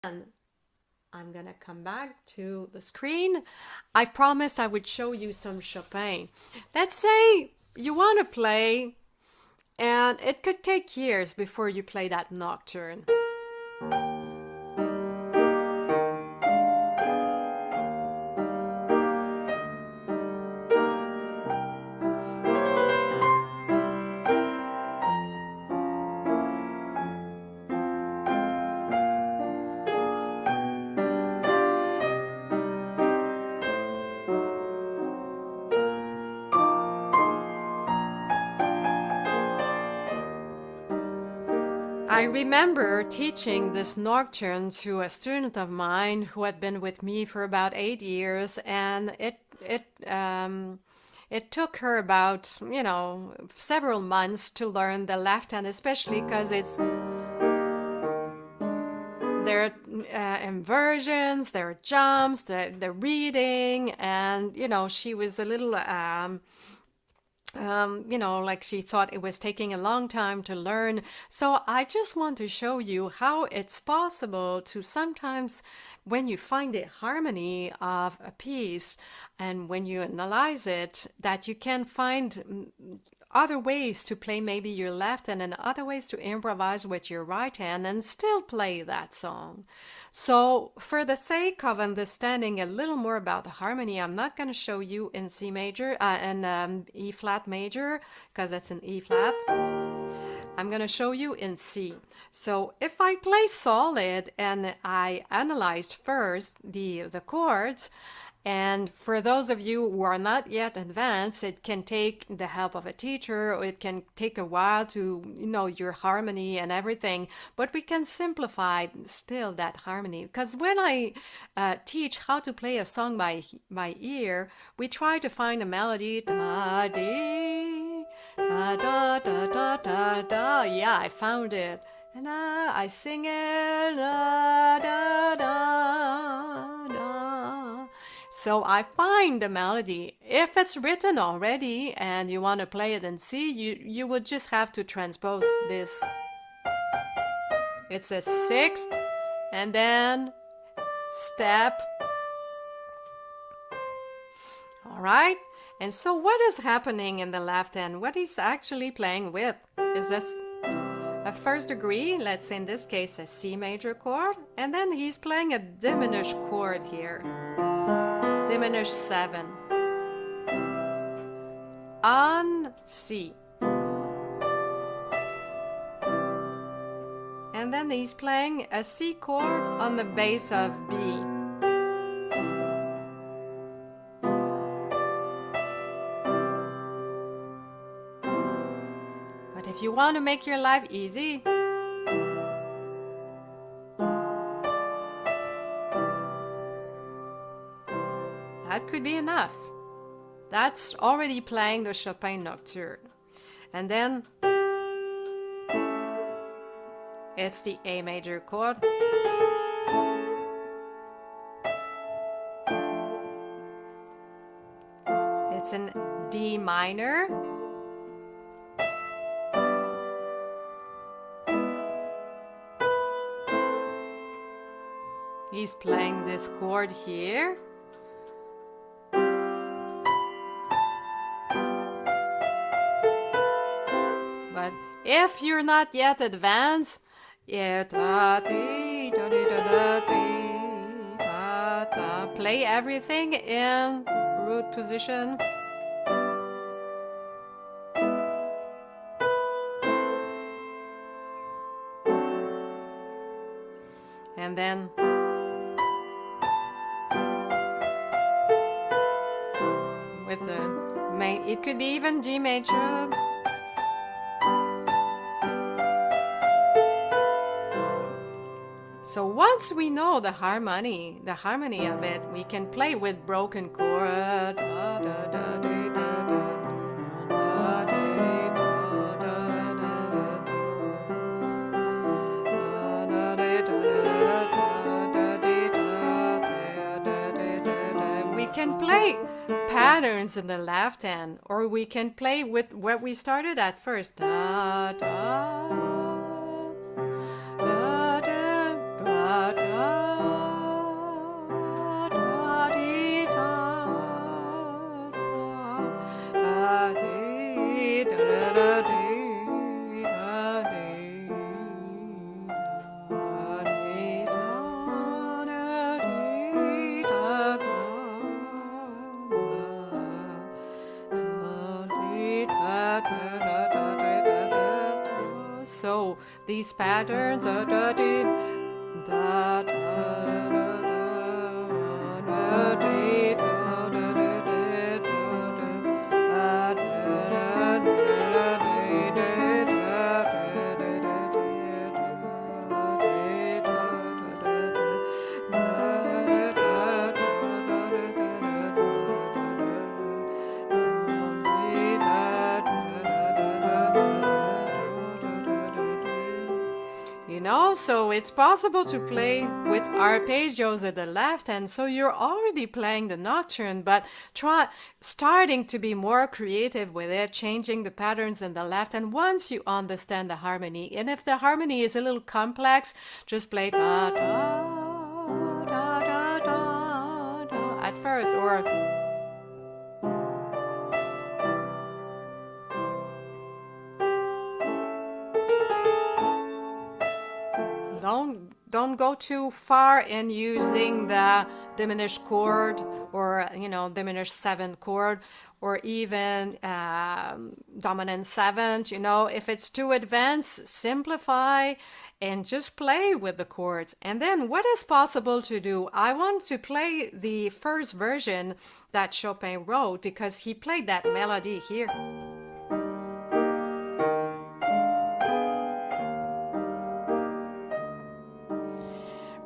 And I'm gonna come back to the screen. I promised I would show you some Chopin. Let's say you want to play, and it could take years before you play that nocturne. I remember teaching this nocturne to a student of mine who had been with me for about 8 years, and it took her about several months to learn the left hand, especially because there are inversions, there are jumps, the reading, and she was a little like she thought it was taking a long time to learn. So I just want to show you how it's possible to sometimes, when you find the harmony of a piece and when you analyze it, that you can find other ways to play maybe your left hand and other ways to improvise with your right hand and still play that song. So for the sake of understanding a little more about the harmony, I'm not going to show you in C major and E flat major because that's an E flat. I'm going to show you in C. So if I play solid and I analyzed first the chords, and for those of you who are not yet advanced, it can take the help of a teacher, or it can take a while to know your harmony and everything, but we can simplify still that harmony. Because when I teach how to play a song by ear, we try to find a melody. Da, dee, da, da, da, da, da, da. Yeah, I found it. And I sing it. Da, da, da, da. So I find the melody. If it's written already and you want to play it in C, you would just have to transpose this. It's a sixth and then step. All right. And so what is happening in the left hand? What he's actually playing with? Is this a first degree? Let's say in this case a C major chord. And then he's playing a diminished chord here. Diminished 7 on C, and then he's playing a C chord on the bass of B. But if you want to make your life easy, that could be enough. That's already playing the Chopin Nocturne. And then it's the A major chord. It's in D minor. He's playing this chord here. But if you're not yet advanced, play everything in root position. And then with the main, it could be even G major. So once we know the harmony of it, we can play with broken chord. We can play patterns in the left hand, or we can play with what we started at first. Da, da, da, da, So these patterns are da dee da da da da da dee da da da da da da You know, so it's possible to play with arpeggios at the left hand, so you're already playing the nocturne, but try starting to be more creative with it, changing the patterns in the left hand once you understand the harmony. And if the harmony is a little complex, just play da da da da da da at first, or don't go too far in using the diminished chord, or diminished seventh chord, or even dominant seventh. If it's too advanced, simplify and just play with the chords. And then what is possible to do? I want to play the first version that Chopin wrote, because he played that melody here.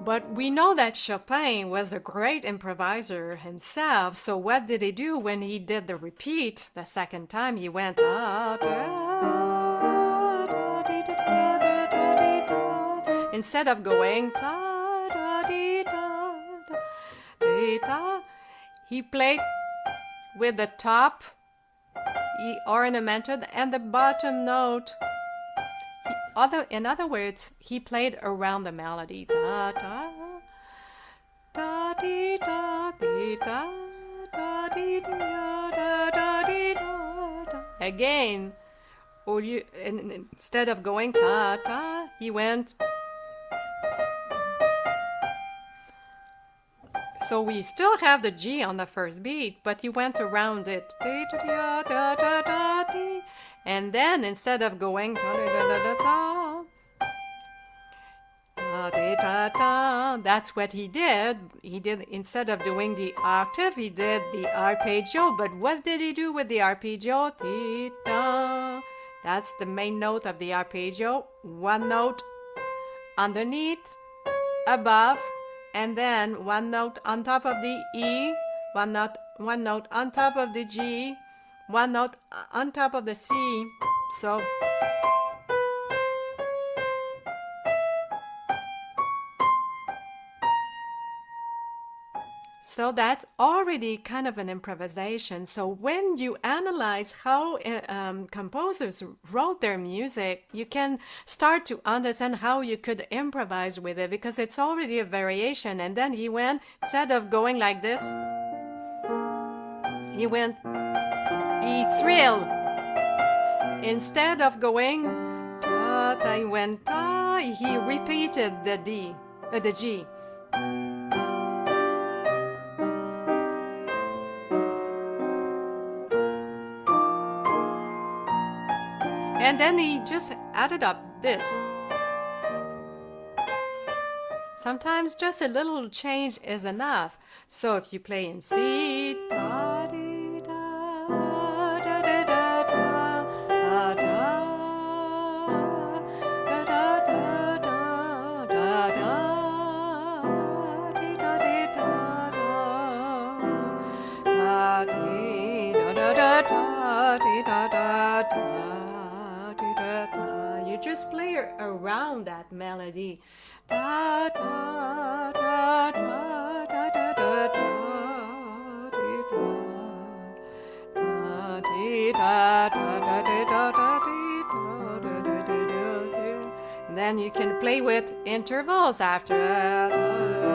But we know that Chopin was a great improviser himself, so what did he do when he did the repeat the second time? He went instead of going he played with the top, he ornamented, and the bottom note. In other words, he played around the melody. Da da da dee da dee da da dee da da da dee da da. Again, instead of going ta ta, he went. So we still have the G on the first beat, but he went around it. Dee da da da da dee. And then instead of going that's what he did. Instead of doing the octave, he did the arpeggio. But what did he do with the arpeggio? That's the main note of the arpeggio. One note underneath, above, and then one note on top of the E, one note on top of the G, one note on top of the C. So that's already kind of an improvisation. So when you analyze how composers wrote their music, you can start to understand how you could improvise with it, because it's already a variation. And then he went, instead of going like this, he went E trill. Instead of going ta, he went ta, he repeated the G. And then he just added up this. Sometimes just a little change is enough. So if you play in C, da, dee, da, da, da, da, da, da, da, da, da, da, da, da, dee, da, dee, da, da, dee, da, da, da, da, dee, da, da, da. You just play around that melody. Da, da, da, da, da, da, da, da, da, da, da, da, da, da, da, da, da, da, da. then you can play with intervals after that.